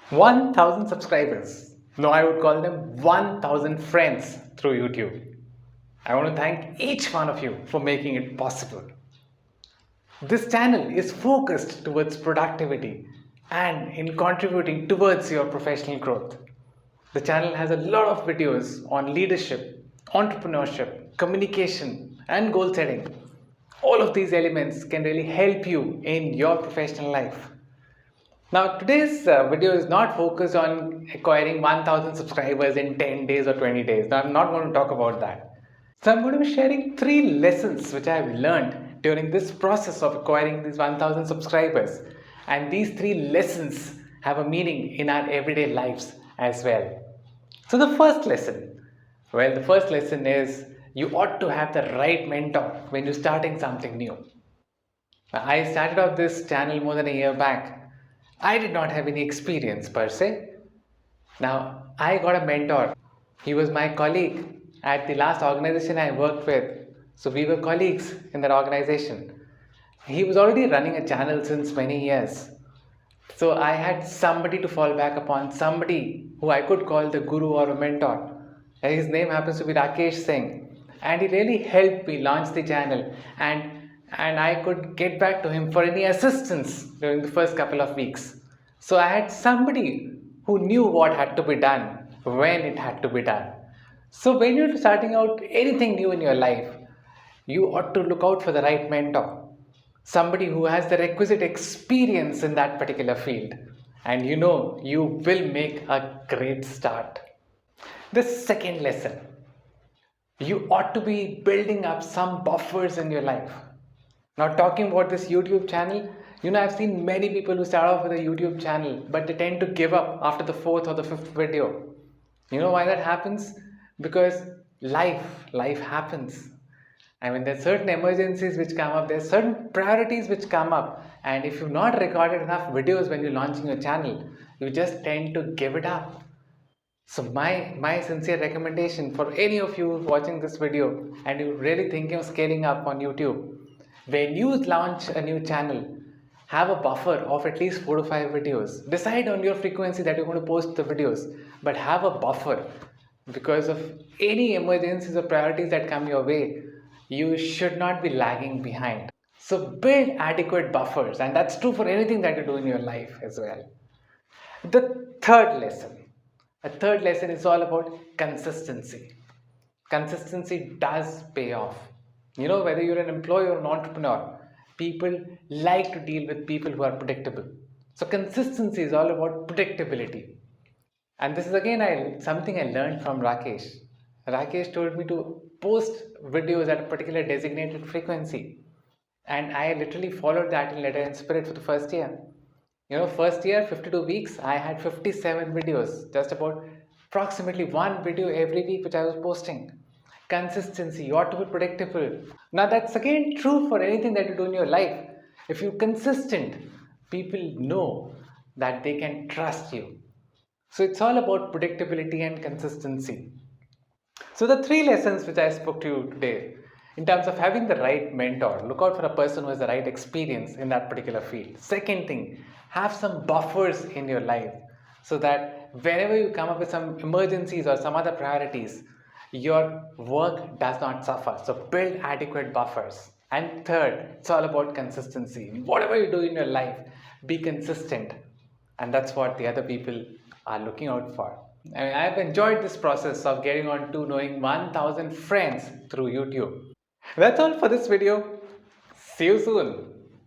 1,000 subscribers. No, I would call them 1,000 friends through YouTube. I want to thank each one of you for making it possible. This channel is focused towards productivity and in contributing towards your professional growth. The channel has a lot of videos on leadership, entrepreneurship, communication, and goal setting. All of these elements can really help you in your professional life. Now, today's video is not focused on acquiring 1,000 subscribers in 10 days or 20 days. Now, I'm not going to talk about that. So, I'm going to be sharing 3 lessons which I have learned during this process of acquiring these 1,000 subscribers. And these 3 lessons have a meaning in our everyday lives as well. So, the first lesson is you ought to have the right mentor when you're starting something new. I started off this channel more than a year back. I did not have any experience per se. Now, I got a mentor. He was my colleague at the last organization I worked with. So, we were colleagues in that organization. He was already running a channel since many years. So, I had somebody to fall back upon, somebody who I could call the guru or a mentor. And his name happens to be Rakesh Singh. And he really helped me launch the channel. And I could get back to him for any assistance during the first couple of weeks. So I had somebody who knew what had to be done, when it had to be done. So when you're starting out anything new in your life, you ought to look out for the right mentor. Somebody who has the requisite experience in that particular field. And you will make a great start. The second lesson, you ought to be building up some buffers in your life. Now, talking about this YouTube channel, I've seen many people who start off with a YouTube channel, but they tend to give up after the 4th or the 5th video. You know why that happens? Because life happens. I mean, there's certain emergencies which come up, there's certain priorities which come up, and if you've not recorded enough videos when you're launching your channel, you just tend to give it up. So my sincere recommendation for any of you watching this video and you're really thinking of scaling up on YouTube, when you launch a new channel, have a buffer of at least 4 to 5 videos. Decide on your frequency that you're going to post the videos, but have a buffer because of any emergencies or priorities that come your way. You should not be lagging behind. So build adequate buffers, and that's true for anything that you do in your life as well. The third lesson is all about consistency. Consistency does pay off. Whether you're an employee or an entrepreneur, people like to deal with people who are predictable. So consistency is all about predictability. And this is again something I learned from Rakesh. Rakesh told me to post videos at a particular designated frequency. And I literally followed that in letter and spirit for the first year. First year, 52 weeks, I had 57 videos, just about approximately 1 video every week which I was posting. Consistency, you ought to be predictable. Now that's again true for anything that you do in your life. If you're consistent, people know that they can trust you. So it's all about predictability and consistency. So the 3 lessons which I spoke to you today, in terms of having the right mentor, look out for a person who has the right experience in that particular field. Second thing, have some buffers in your life so that whenever you come up with some emergencies or some other priorities, your work does not suffer. So build adequate buffers. And third, it's all about consistency. Whatever you do in your life, be consistent. And that's what the other people are looking out for. I've enjoyed this process of getting on to knowing 1,000 friends through YouTube. That's all for this video. See you soon.